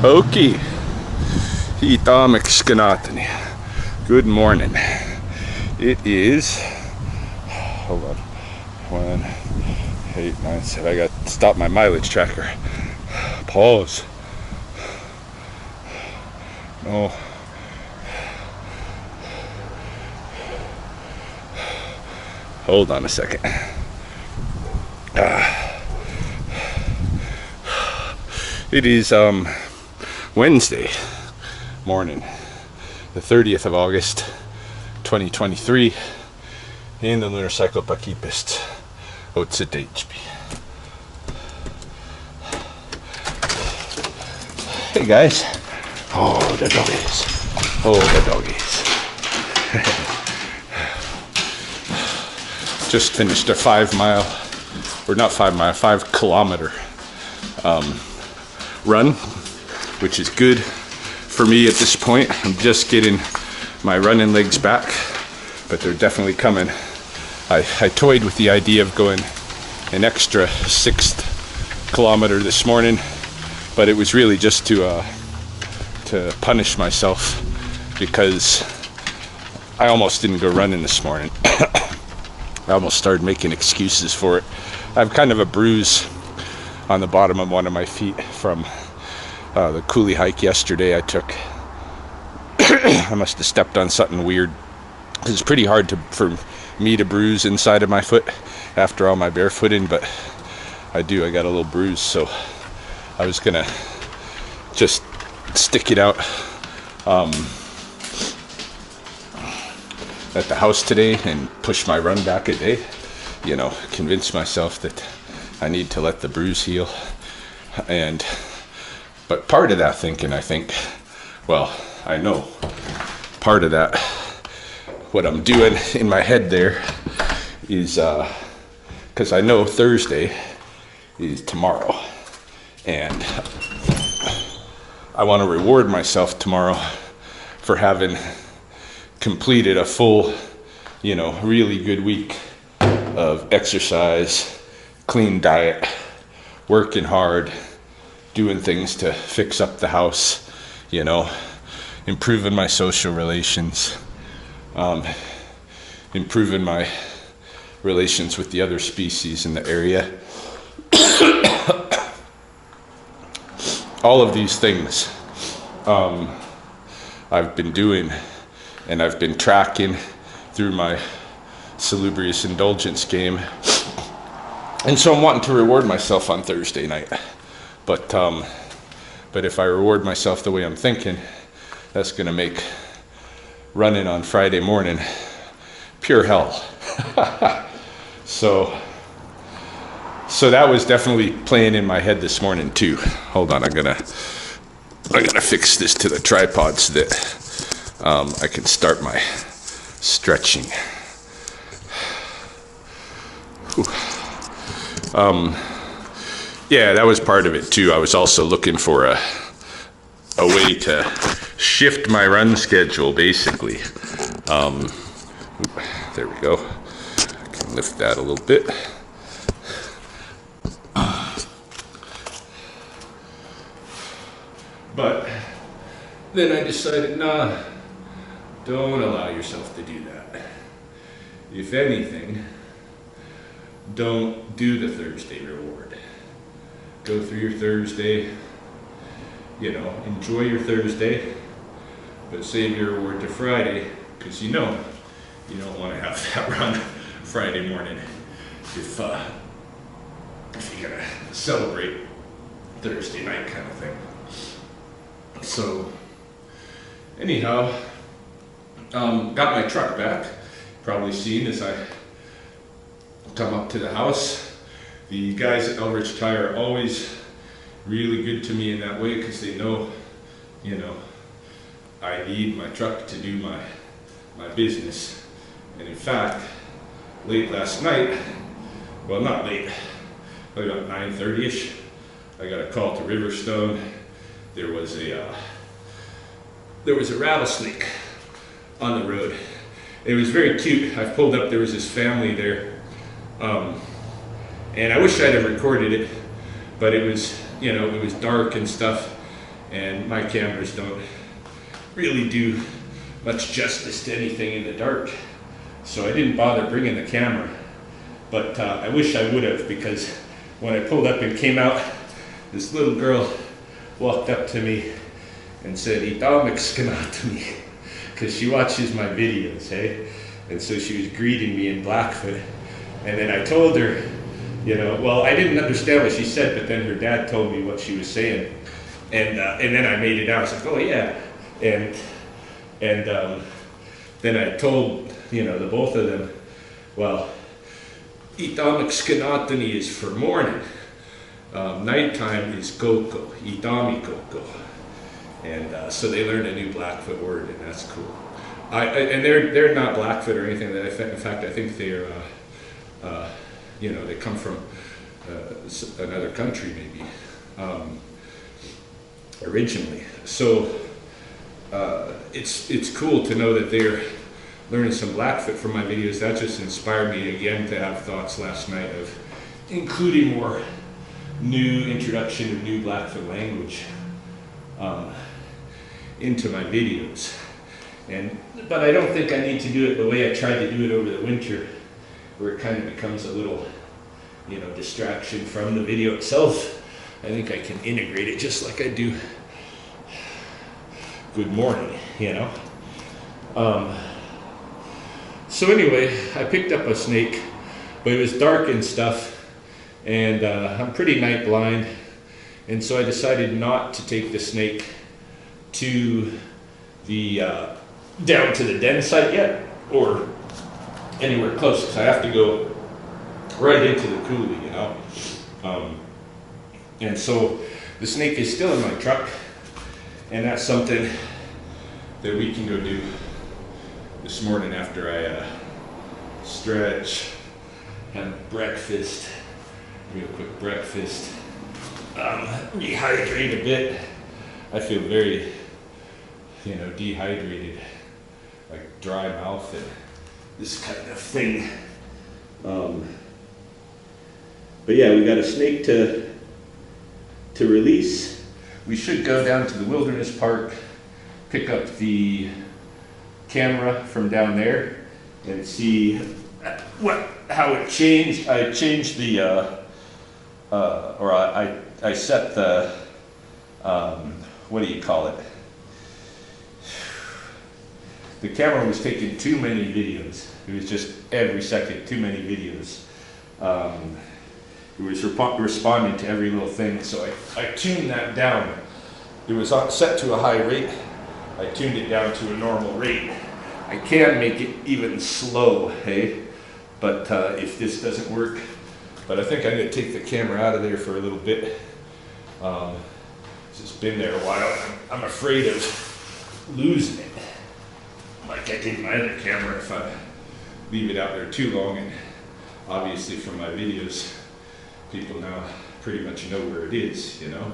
Okay. Good morning. It is, hold on, 1, 8, 9, 7. I got to stop my mileage tracker. Pause. No. Hold on a second. It is Wednesday morning, the 30th of August, 2023, in the lunar cycle Pakipist. Otse HP. Hey guys. Oh, the doggies. Oh, the doggies. Just finished a 5 mile, or not 5 mile, 5 kilometer run, which is good for me at this point. I'm just getting my running legs back, but they're definitely coming. I toyed with the idea of going an extra 6th kilometer this morning, but it was really just to punish myself because I almost didn't go running this morning. I almost started making excuses for it. I have kind of a bruise on the bottom of one of my feet from the coulee hike yesterday I took. I must have stepped on something weird. It's pretty hard for me to bruise inside of my foot after all my barefooting, but I got a little bruise, so I was gonna just stick it out at the house today and push my run back a day, convince myself that I need to let the bruise heal. But part of that thinking, I know part of that, what I'm doing in my head there is because I know Thursday is tomorrow, and I want to reward myself tomorrow for having completed a full, really good week of exercise, clean diet, working hard, doing things to fix up the house, improving my social relations, improving my relations with the other species in the area. All of these things I've been doing, and I've been tracking through my salubrious indulgence game. And so I'm wanting to reward myself on Thursday night. But if I reward myself the way I'm thinking, that's going to make running on Friday morning pure hell. So that was definitely playing in my head this morning too. Hold on, I gotta fix this to the tripod so that I can start my stretching. Yeah, that was part of it too. I was also looking for a way to shift my run schedule, basically. There we go. I can lift that a little bit. But then I decided, nah, don't allow yourself to do that. If anything, don't do the Thursday reward. Go through your Thursday, enjoy your Thursday, but save your reward to Friday, because you don't want to have that run Friday morning if you're gonna celebrate Thursday night kind of thing. So anyhow, got my truck back. Probably seen as I come up to the house. The guys at Elridge Tire are always really good to me in that way, because they know, I need my truck to do my business. And in fact, late last night, well, not late, but about 9:30ish, I got a call to Riverstone. There was a rattlesnake on the road. It was very cute. I pulled up, there was this family there, And I wish I'd have recorded it, but it was, you know, it was dark and stuff, and my cameras don't really do much justice to anything in the dark. So I didn't bother bringing the camera, but I wish I would have, because when I pulled up and came out, this little girl walked up to me and said, "Itamix kanatami," because she watches my videos, hey? And so she was greeting me in Blackfoot. And then I told her, you know, well, I didn't understand what she said, but then her dad told me what she was saying. And then I made it out. I was like, oh yeah. And then I told, you know, the both of them, well, Itamix kanatani is for morning. Nighttime is koko, itami koko. And so they learned a new Blackfoot word, and that's cool. And they're not Blackfoot or anything. In fact, I think they're, you know, they come from another country maybe, originally. So it's cool to know that they're learning some Blackfoot from my videos. That just inspired me again to have thoughts last night of including more new introduction of new Blackfoot language into my videos. But I don't think I need to do it the way I tried to do it over the winter, where it kind of becomes a little, you know, distraction from the video itself. I think I can integrate it just like I do Good Morning, you know. So anyway, I picked up a snake, but it was dark and stuff, and I'm pretty night blind, and so I decided not to take the snake to the down to the den site yet, or anywhere close, because I have to go right into the coulee, you know. And so the snake is still in my truck, and that's something that we can go do this morning after I stretch, have breakfast, real quick breakfast, rehydrate a bit. I feel very, you know, dehydrated, like dry mouth and this kind of thing. But yeah, we got a snake to release. We should go down to the wilderness park, pick up the camera from down there, and see how it changed. I changed the I set the what do you call it? The camera was taking too many videos. It was just every second too many videos. It was responding to every little thing, so I tuned that down. It was set to a high rate. I tuned it down to a normal rate. I can make it even slow, hey? But if this doesn't work, but I think I'm gonna take the camera out of there for a little bit. It's been there a while. I'm afraid of losing it, like I did my other camera if I leave it out there too long. And obviously from my videos, people now pretty much know where it is, you know?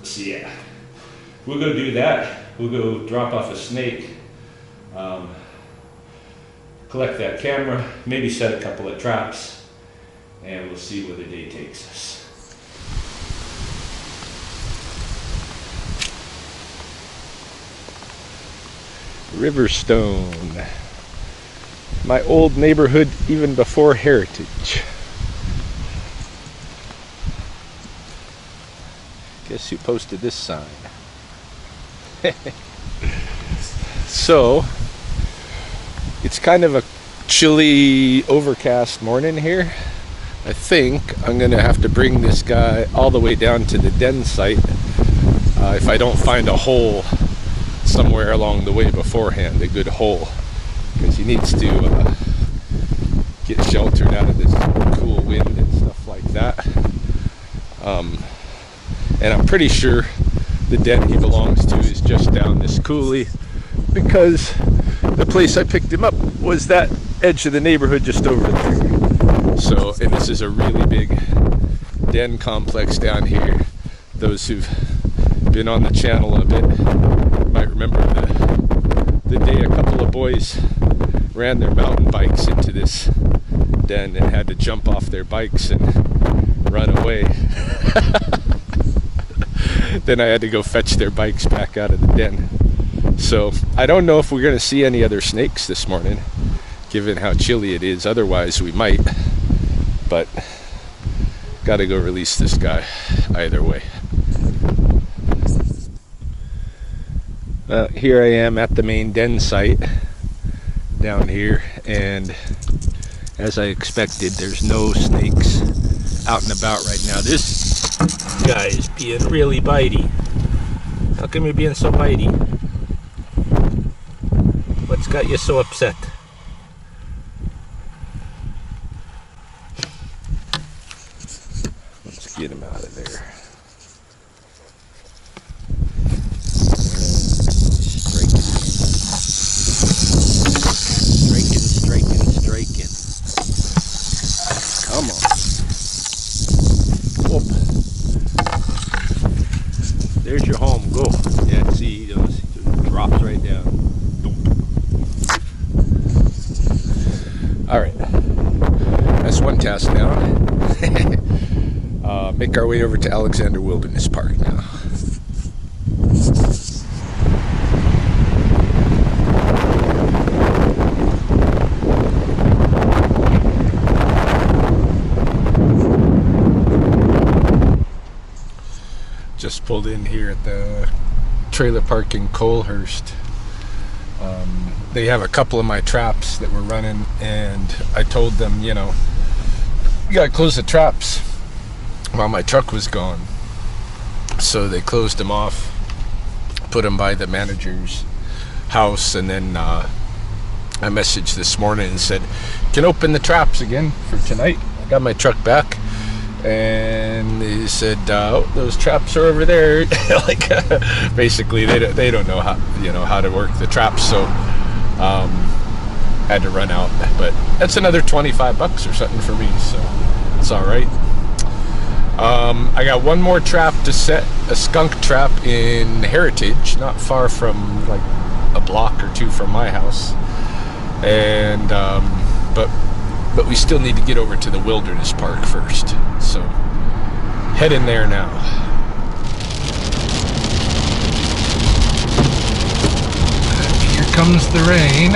So yeah, we'll go do that. We'll go drop off a snake, collect that camera, maybe set a couple of traps, and we'll see where the day takes us. Riverstone, my old neighborhood even before Heritage. Guess who posted this sign? So, it's kind of a chilly, overcast morning here. I think I'm gonna have to bring this guy all the way down to the den site if I don't find a hole somewhere along the way beforehand, a good hole, because he needs to get sheltered out of this cool wind and stuff like that. And I'm pretty sure the den he belongs to is just down this coulee, because the place I picked him up was that edge of the neighborhood just over there. So, and this is a really big den complex down here. Those who've been on the channel a bit might remember the day a couple of boys ran their mountain bikes into this den and had to jump off their bikes and run away. Then I had to go fetch their bikes back out of the den. So I don't know if we're going to see any other snakes this morning, given how chilly it is. Otherwise we might, but gotta go release this guy either way. Well, here I am at the main den site down here, and as I expected, there's no snakes out and about right now. This guy is being really bitey. How come you're being so bitey? What's got you so upset? Let's get him out of there. Striking. Come on. Whoop. There's your home. Go. Yeah, see, those drops right down. All right. That's one task down. Make our way over to Alexander Wilderness Park now. Just pulled in here at the trailer park in Colehurst. They have a couple of my traps that were running, and I told them, you know, you gotta close the traps while my truck was gone. So they closed them off, put them by the manager's house, and then I messaged this morning and said, can open the traps again for tonight. I got my truck back, and they said, oh, those traps are over there. Like, basically they don't know how, you know, how to work the traps, so had to run out. But that's another $25 or something for me, so it's all right. I got one more trap to set, a skunk trap in Heritage, not far from, like, a block or two from my house. And but we still need to get over to the Wilderness Park first, so heading there now. Here comes the rain.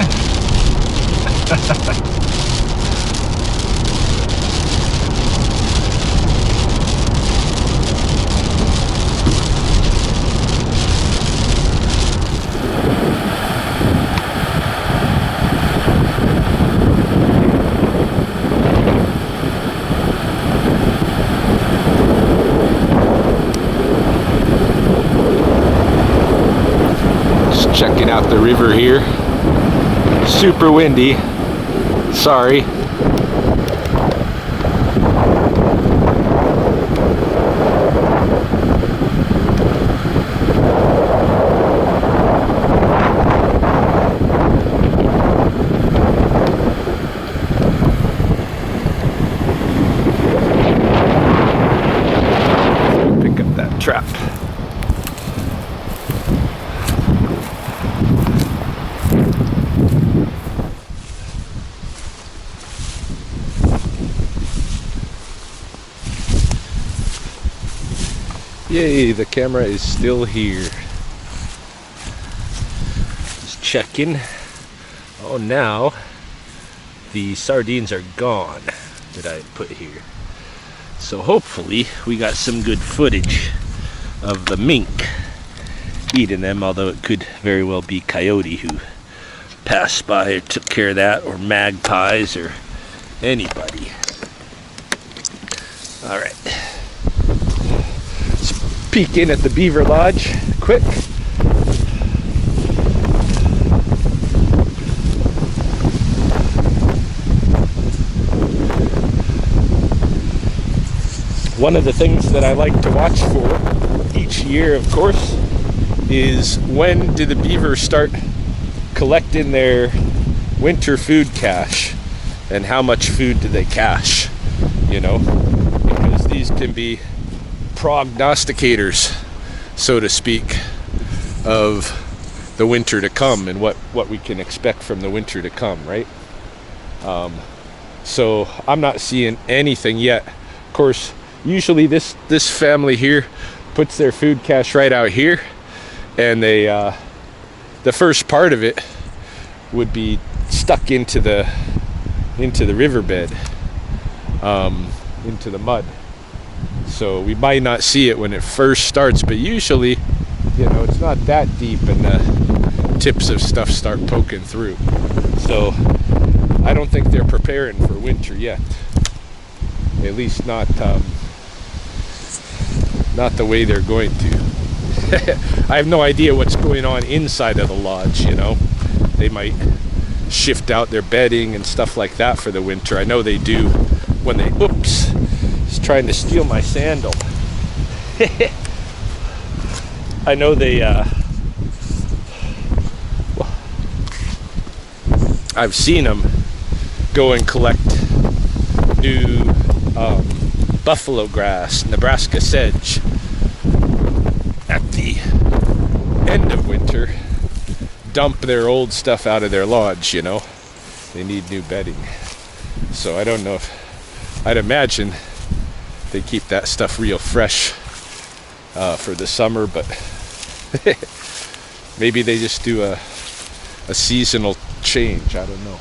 Checking out the river here. Super windy. Sorry. Pick up that trap. Yay, the camera is still here. Just checking. Oh, now the sardines are gone that I put here. So hopefully we got some good footage of the mink eating them, although it could very well be coyote who passed by or took care of that, or magpies, or anybody. All right. Peek in at the beaver lodge quick. One of the things that I like to watch for each year, of course, is when do the beavers start collecting their winter food cache, and how much food do they cache, you know, because these can be prognosticators, so to speak, of the winter to come and what we can expect from the winter to come, right? So I'm not seeing anything yet. Of course, usually this family here puts their food cache right out here, and they the first part of it would be stuck into the riverbed, into the mud. So we might not see it when it first starts, but usually, you know, it's not that deep and the tips of stuff start poking through. So I don't think they're preparing for winter yet. At least not the way they're going to. I have no idea what's going on inside of the lodge, you know. They might shift out their bedding and stuff like that for the winter. I know they do when they, oops, he's trying to steal my sandal. I know they, I've seen them go and collect new buffalo grass, Nebraska sedge at the end of winter, dump their old stuff out of their lodge, you know. They need new bedding. So I don't know if, I'd imagine they keep that stuff real fresh for the summer, but maybe they just do a seasonal change. I don't know.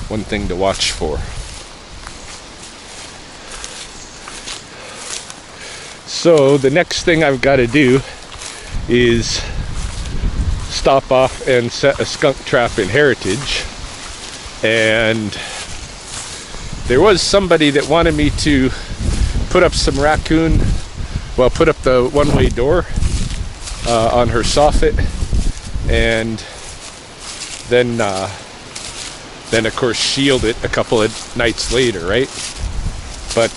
One thing to watch for. So the next thing I've got to do is stop off and set a skunk trap in Heritage. And there was somebody that wanted me to put up some put up the one-way door on her soffit, and then of course shield it a couple of nights later, right? But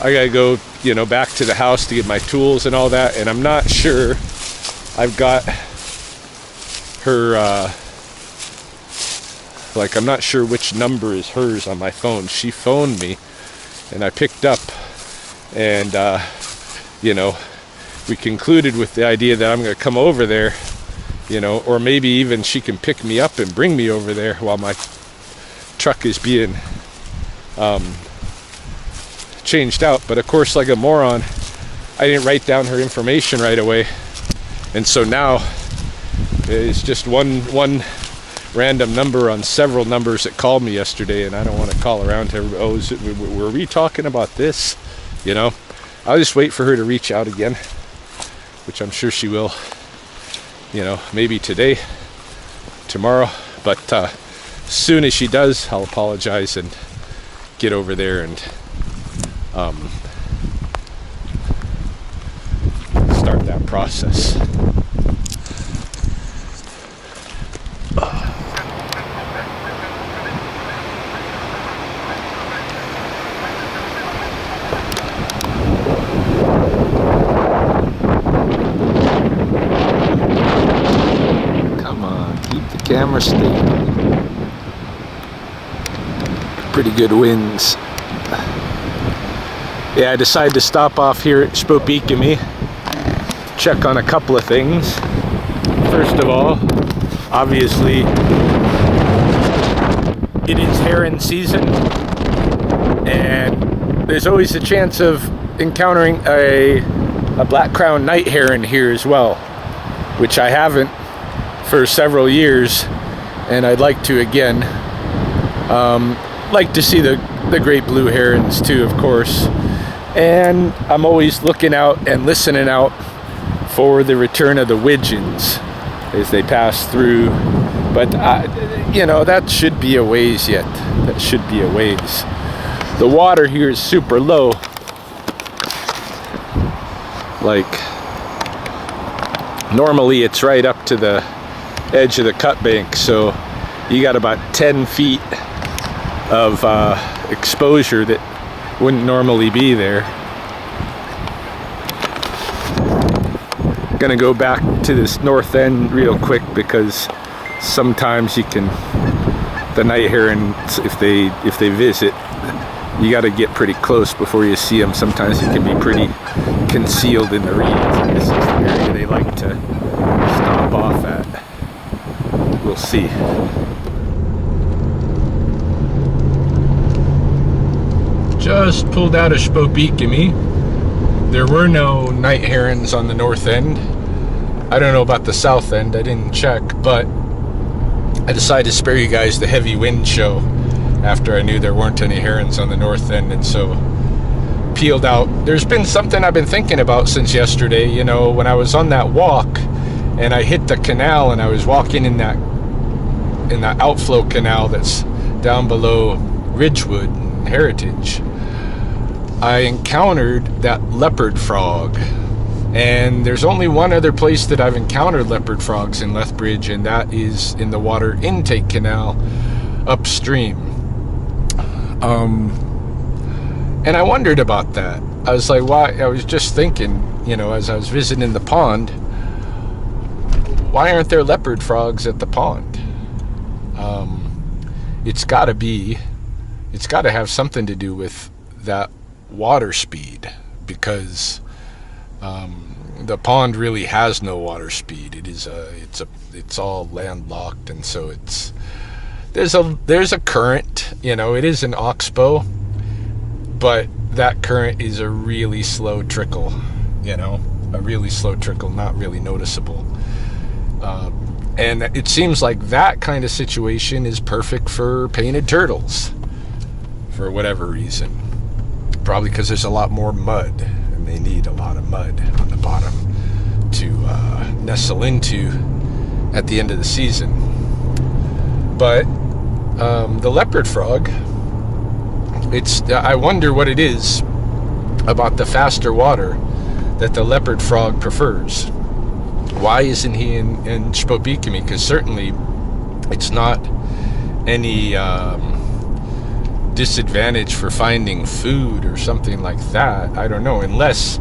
I gotta go, you know, back to the house to get my tools and all that, and I'm not sure I've got her I'm not sure which number is hers on my phone. She phoned me and I picked up, and you know, we concluded with the idea that I'm gonna come over there, you know, or maybe even she can pick me up and bring me over there while my truck is being changed out. But of course, like a moron, I didn't write down her information right away, and so now it's just one random number on several numbers that called me yesterday, and I don't want to call around to everybody. Oh, were we talking about this? You know, I'll just wait for her to reach out again, which I'm sure she will, you know, maybe today, tomorrow, but as soon as she does, I'll apologize and get over there and start that process. Come on, keep the camera stable. Pretty good winds. Yeah, I decided to stop off here at Spopikami, check on a couple of things. First of all, obviously, it is heron season, and there's always a chance of encountering a black crowned night heron here as well, which I haven't for several years, and I'd like to again. Like to see the great blue herons too, of course. And I'm always looking out and listening out for the return of the widgeons as they pass through. But, you know, that should be a ways yet. That should be a ways. The water here is super low. Like, normally it's right up to the edge of the cut bank. So you got about 10 feet of exposure that wouldn't normally be there. Gonna go back to this north end real quick, because sometimes you can, the night herons, if they visit, you got to get pretty close before you see them. Sometimes it can be pretty concealed in the reeds, and this is the area they like to stop off at. We'll see. just pulled out of Spokane. There were no night herons on the north end. I don't know about the south end, I didn't check, but I decided to spare you guys the heavy wind show after I knew there weren't any herons on the north end, and so peeled out. There's been something I've been thinking about since yesterday. You know, when I was on that walk and I hit the canal and I was walking in that outflow canal that's down below Ridgewood and Heritage, I encountered that leopard frog. And there's only one other place that I've encountered leopard frogs in Lethbridge, and that is in the water intake canal upstream. And I wondered about that. I was like, why? I was just thinking, you know, as I was visiting the pond, why aren't there leopard frogs at the pond? It's got to have something to do with that water speed, because the pond really has no water speed. It's all landlocked, and so there's a current. You know, it is an oxbow, but that current is a really slow trickle. You know, a really slow trickle, not really noticeable. And it seems like that kind of situation is perfect for painted turtles, for whatever reason. Probably because there's a lot more mud, and they need a lot of mud on the bottom to nestle into at the end of the season. But the leopard frog, I wonder what it is about the faster water that the leopard frog prefers. Why isn't he in Spokane? Because certainly it's not any disadvantage for finding food or something like that. I don't know, unless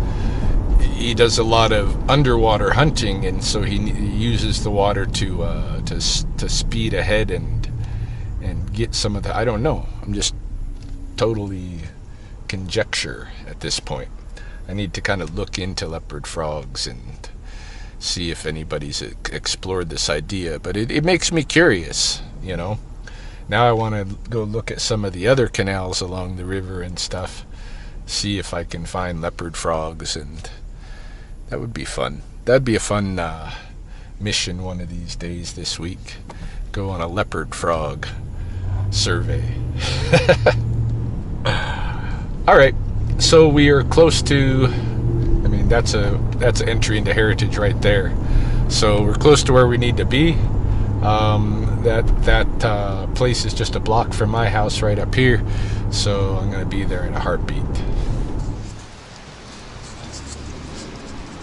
he does a lot of underwater hunting, and so he uses the water to speed ahead and get some of the. I don't know. I'm just totally conjecture at this point. I need to kind of look into leopard frogs and see if anybody's explored this idea, but it makes me curious, you know. Now I want to go look at some of the other canals along the river and stuff, see if I can find leopard frogs, and that would be fun. That'd be a fun mission one of these days this week. Go on a leopard frog survey. All right, so we are close to. I mean, that's an entry into Heritage right there. So we're close to where we need to be. That place is just a block from my house right up here. So I'm going to be there in a heartbeat.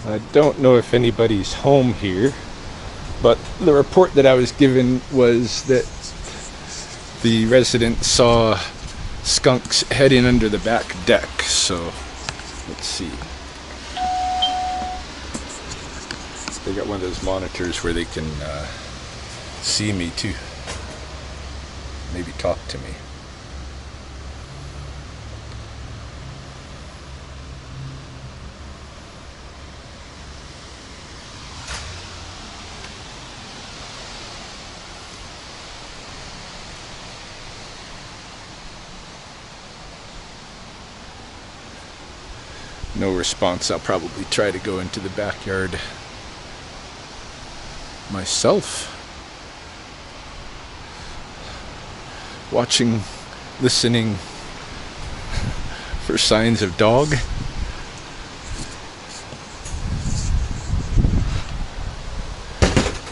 I don't know if anybody's home here, but the report that I was given was that the resident saw skunks heading under the back deck. So let's see. They got one of those monitors where they can see me too. Maybe talk to me. No response. I'll probably try to go into the backyard myself. Watching, listening for signs of dog.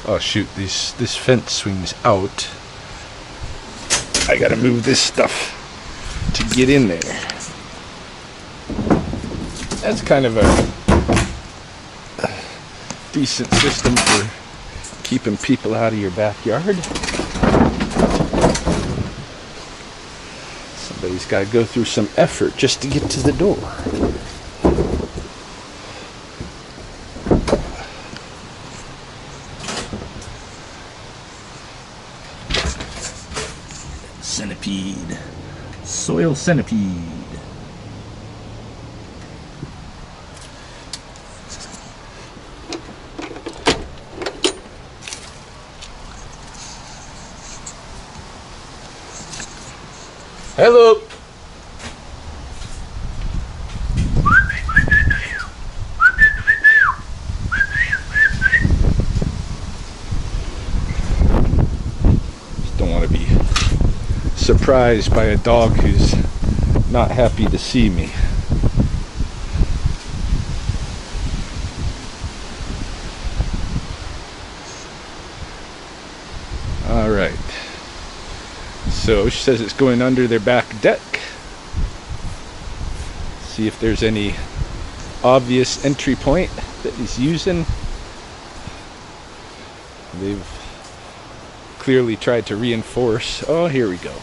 Oh shoot, this fence swings out. I gotta move this stuff to get in there. That's kind of a decent system for keeping people out of your backyard. Somebody's got to go through some effort just to get to the door. Centipede. Soil centipede. Hello. surprised by a dog who's not happy to see me. All right. So she says it's going under their back deck. See if there's any obvious entry point that he's using. They've clearly tried to reinforce. Oh, here we go.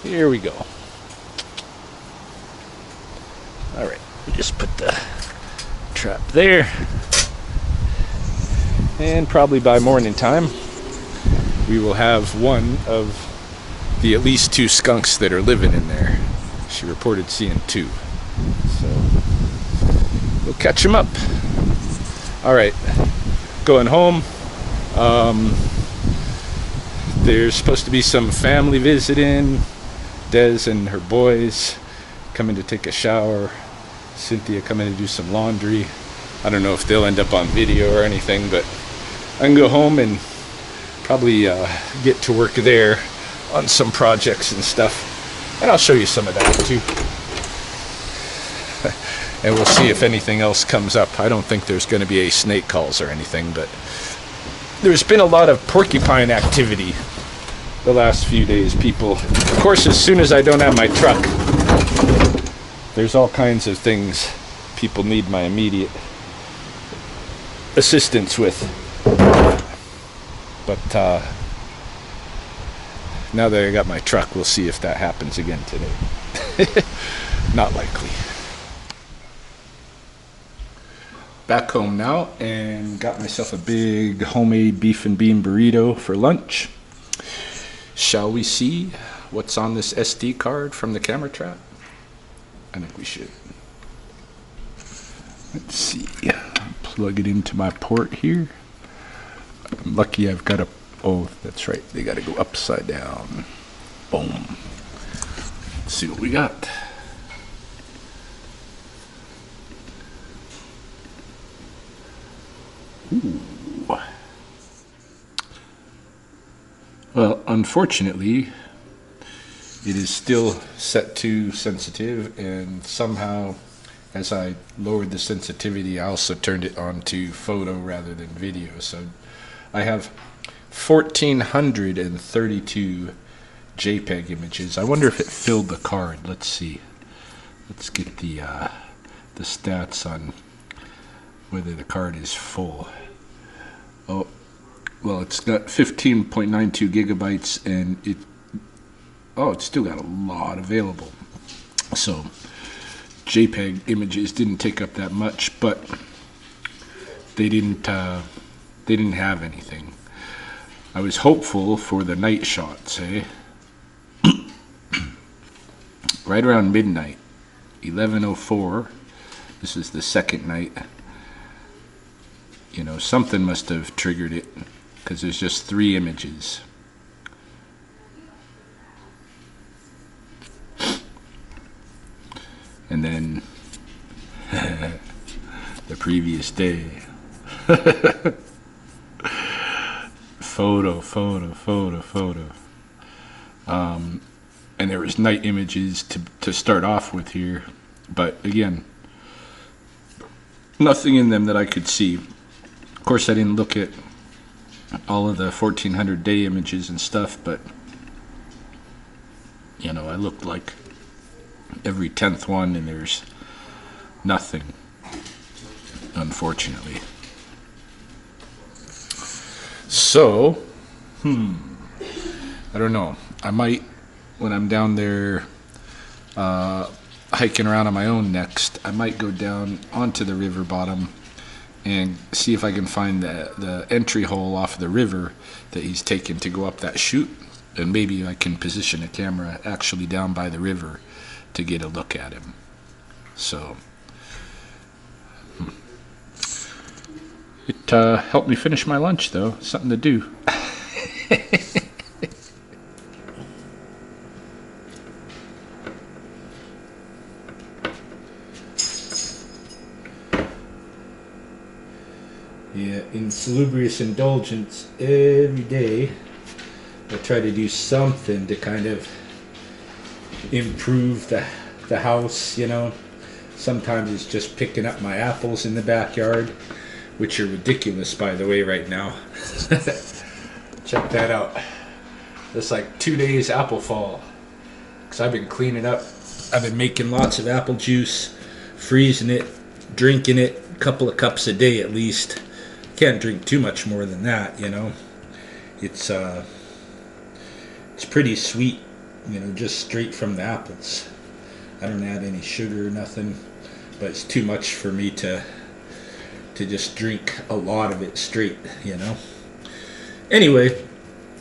Here we go. All right, we just put the trap there. And probably by morning time, we will have one of the at least 2 skunks that are living in there. She reported seeing 2. So we'll catch them up. All right, going home. There's supposed to be some family visiting. Des and her boys coming to take a shower. Cynthia coming to do some laundry. I don't know if they'll end up on video or anything, but I can go home and probably get to work there on some projects and stuff. And I'll show you some of that too. And we'll see if anything else comes up. I don't think there's going to be any snake calls or anything, but there's been a lot of porcupine activity the last few days, people. Of course, as soon as I don't have my truck, there's all kinds of things people need my immediate assistance with. But now that I got my truck, we'll see if that happens again today. Not likely. Back home now and got myself a big homemade beef and bean burrito for lunch. Shall we see what's on this SD card from the camera trap? I think we should. Let's see. Plug it into my port here. I'm lucky I've got a... Oh, that's right. They got to go upside down. Boom. Let's see what we got. Ooh. Well, unfortunately, it is still set to sensitive, and somehow, as I lowered the sensitivity, I also turned it on to photo rather than video. So I have 1,432 JPEG images. I wonder if it filled the card. Let's see. Let's get the stats on whether the card is full. Oh, well, it's got 15.92 gigabytes, and it's still got a lot available. So JPEG images didn't take up that much, but they didn't have anything. I was hopeful for the night shots, eh? Right around midnight, 11:04. This is the second night. You know, something must have triggered it, because there's just 3 images. And then the previous day. Photo. And there was night images to start off with here. But again, nothing in them that I could see. Of course, I didn't look at all of the 1,400 day images and stuff, but you know, I looked like every 10th one, and there's nothing, unfortunately. So, I don't know. I might, when I'm down there hiking around on my own next, I might go down onto the river bottom and see if I can find the entry hole off the river that he's taken to go up that chute, and maybe I can position a camera actually down by the river to get a look at him. So it helped me finish my lunch, though. Something to do. Yeah, insalubrious indulgence every day I try to do something to kind of improve the house, you know. Sometimes it's just picking up my apples in the backyard, which are ridiculous, by the way, right now. Check that out. It's like 2 days apple fall. Because I've been cleaning up. I've been making lots of apple juice, freezing it, drinking it, a couple of cups a day at least. Can't drink too much more than that, you know. It's pretty sweet, you know, just straight from the apples. I don't add any sugar or nothing, but it's too much for me to just drink a lot of it straight, you know. Anyway,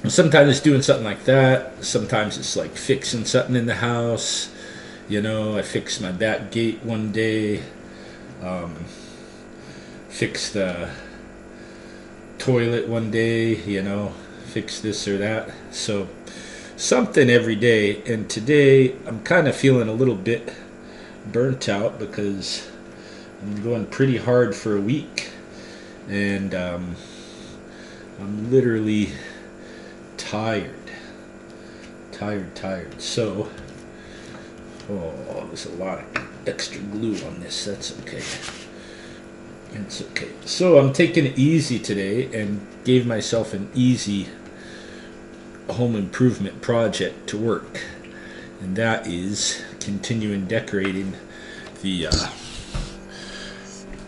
sometimes it's doing something like that. Sometimes it's like fixing something in the house. You know, I fixed my back gate one day. Fixed the toilet one day, you know, fixed this or that. So something every day. And today I'm kind of feeling a little bit burnt out because I'm going pretty hard for a week. And I'm literally tired. So, there's a lot of extra glue on this. That's okay. It's okay. So I'm taking it easy today and gave myself an easy home improvement project to work. And that is continuing decorating the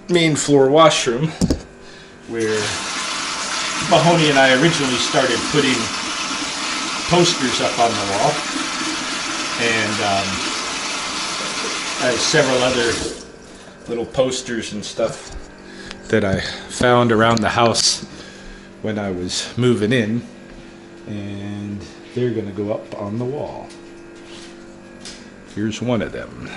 main floor washroom, where Mahoney and I originally started putting posters up on the wall, and I have several other little posters and stuff that I found around the house when I was moving in, and they're going to go up on the wall. Here's one of them.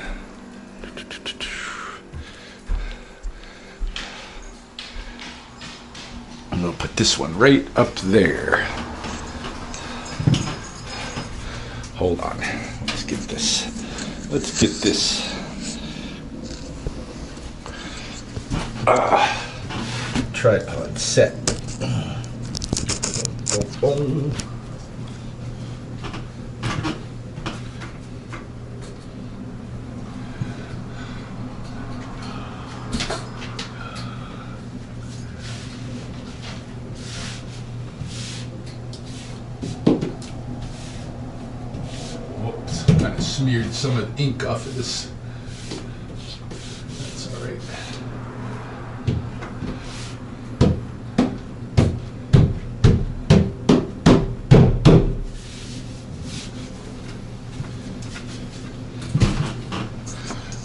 I'm going to put this one right up there. Hold on. Let's get this. Tripod set. Boom. Whoops, I kind of smeared some of the ink off of this. That's all right.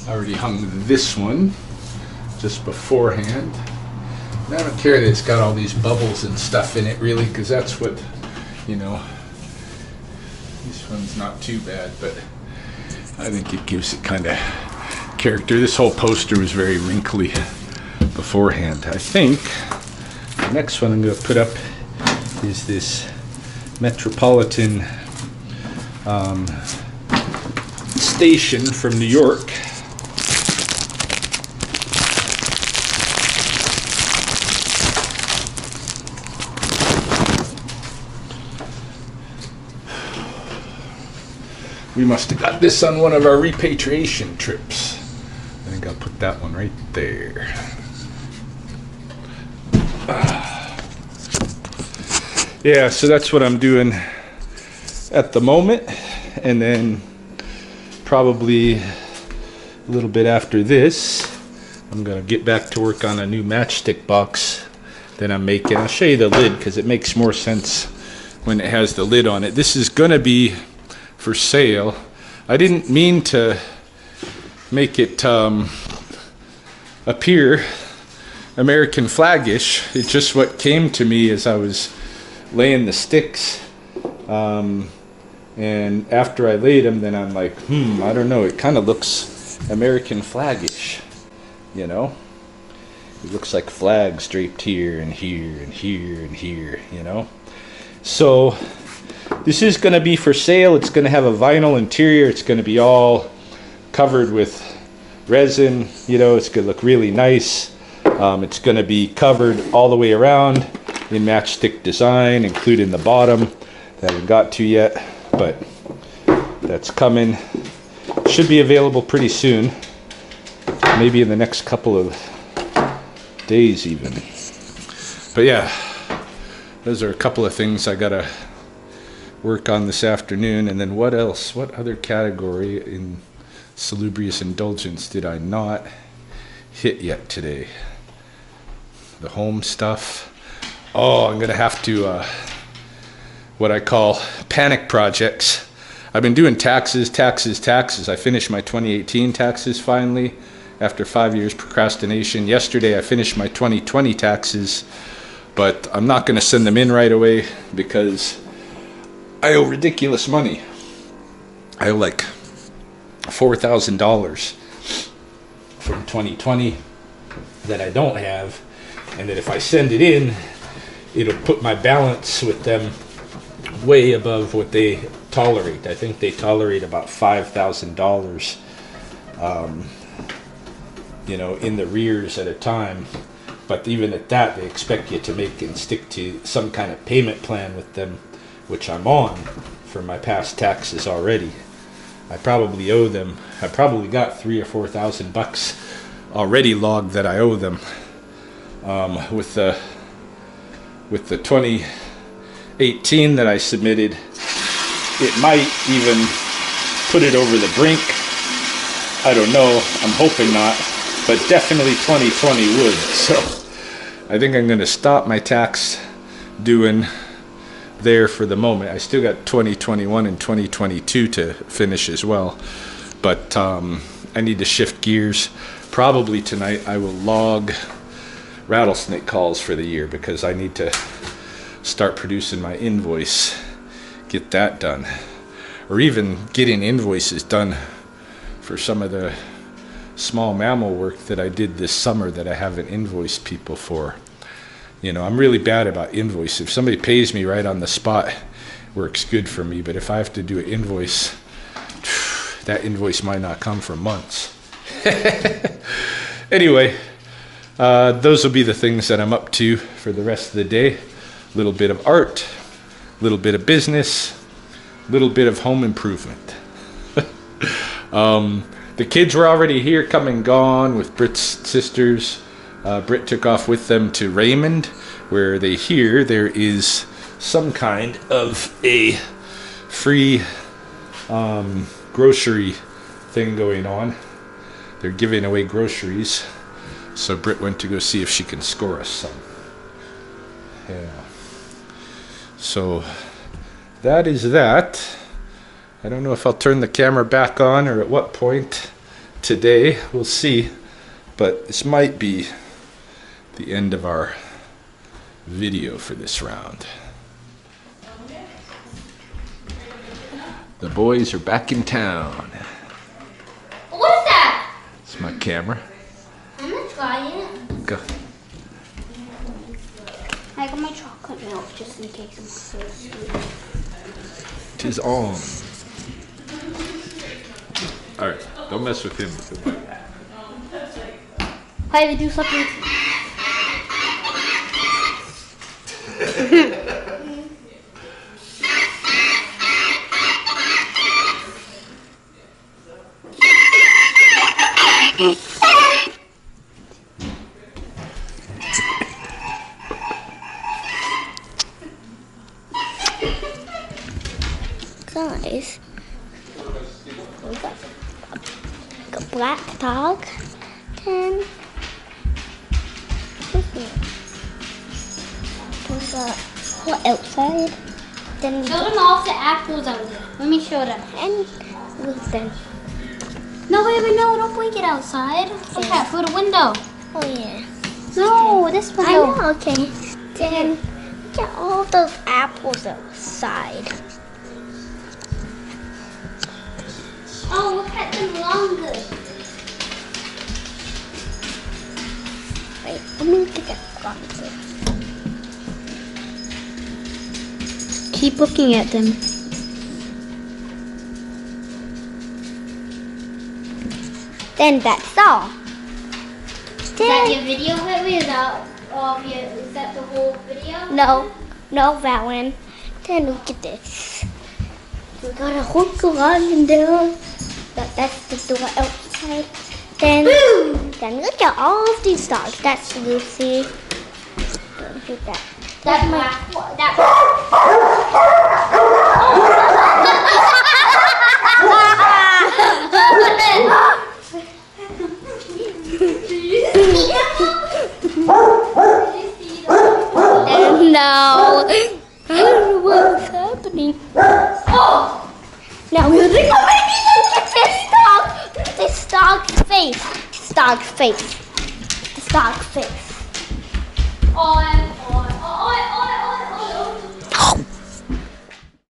I already hung this one just beforehand. And I don't care that it's got all these bubbles and stuff in it, really, because that's what, you know, this one's not too bad, but I think it gives it kind of character. This whole poster was very wrinkly beforehand. I think the next one I'm going to put up is this Metropolitan station from New York. We must have got this on one of our repatriation trips. I think I'll put that one right there. Yeah, so that's what I'm doing at the moment. And then probably a little bit after this, I'm going to get back to work on a new matchstick box that I'm making. I'll show you the lid because it makes more sense when it has the lid on it. This is going to be for sale. I didn't mean to make it appear American flag-ish. It's just what came to me as I was laying the sticks. And after I laid them, then I'm like, I don't know. It kind of looks American flag-ish, you know? It looks like flags draped here and here and here and here, you know? So this is going to be for sale. It's going to have a vinyl interior. It's going to be all covered with resin. You know, it's going to look really nice. It's going to be covered all the way around in matchstick design, including the bottom. that I haven't got to yet, but that's coming. Should be available pretty soon, maybe in the next couple of days even. But yeah, those are a couple of things I gotta work on this afternoon. And then what else? What other category in salubrious indulgence did I not hit yet today? The home stuff. Oh, I'm gonna have to what I call panic projects. I've been doing taxes. I finished my 2018 taxes finally after 5 years procrastination. Yesterday I finished my 2020 taxes, but I'm not going to send them in right away because I owe ridiculous money. I owe like $4,000 from 2020 that I don't have, and that if I send it in, it'll put my balance with them way above what they tolerate. I think they tolerate about $5,000 in the rears at a time, but even at that they expect you to make and stick to some kind of payment plan with them, which I'm on for my past taxes already. I probably owe them, I probably got $3,000 or $4,000 already logged that I owe them. With the 2018 that I submitted, it might even put it over the brink. I don't know. I'm hoping not, but definitely 2020 would. So I think I'm going to stop my tax doing there for the moment. I still got 2021 and 2022 to finish as well, but I need to shift gears. Probably tonight I will log rattlesnake calls for the year because I need to start producing my invoice, get that done, or even getting invoices done for some of the small mammal work that I did this summer that I haven't invoiced people for. I'm really bad about invoice. If somebody pays me right on the spot, works good for me, but if I have to do an invoice, that invoice might not come for months. Anyway, those will be the things that I'm up to for the rest of the day. A little bit of art, a little bit of business, a little bit of home improvement. The kids were already here, come and gone with Britt's sisters. Britt took off with them to Raymond, where they hear there is some kind of a free grocery thing going on. They're giving away groceries. So Britt went to go see if she can score us some. Yeah. So that is that. I don't know if I'll turn the camera back on or at what point today. We'll see. But this might be the end of our video for this round. The boys are back in town. What's that? It's my camera. I'm gonna try it. Go. I got my chocolate milk just in case I'm thirsty. Tis on. Alright, don't mess with him. Why did you do something? Guys, we got a black dog and there's a hole outside. Then show them all the apples out there. Let me show them. And with them. No, wait, no, don't bring it outside. Look at through the window. Oh yeah. No, this window. I know. Okay. Then get all those apples outside. Oh, look at them longer. Wait, let me look at them longer. Keep looking at them. Then that's all. Is that your video, Whitney? Is that the whole video? No, that one. Then look at this. We got a hook around in there. That's the door outside. Then look at all of these dogs. That's Lucy. Look at that. That's my. No. I don't know what's happening. Oh! Now we're look at this dog. This dog's face. This dog's face. This dog's face. Oh,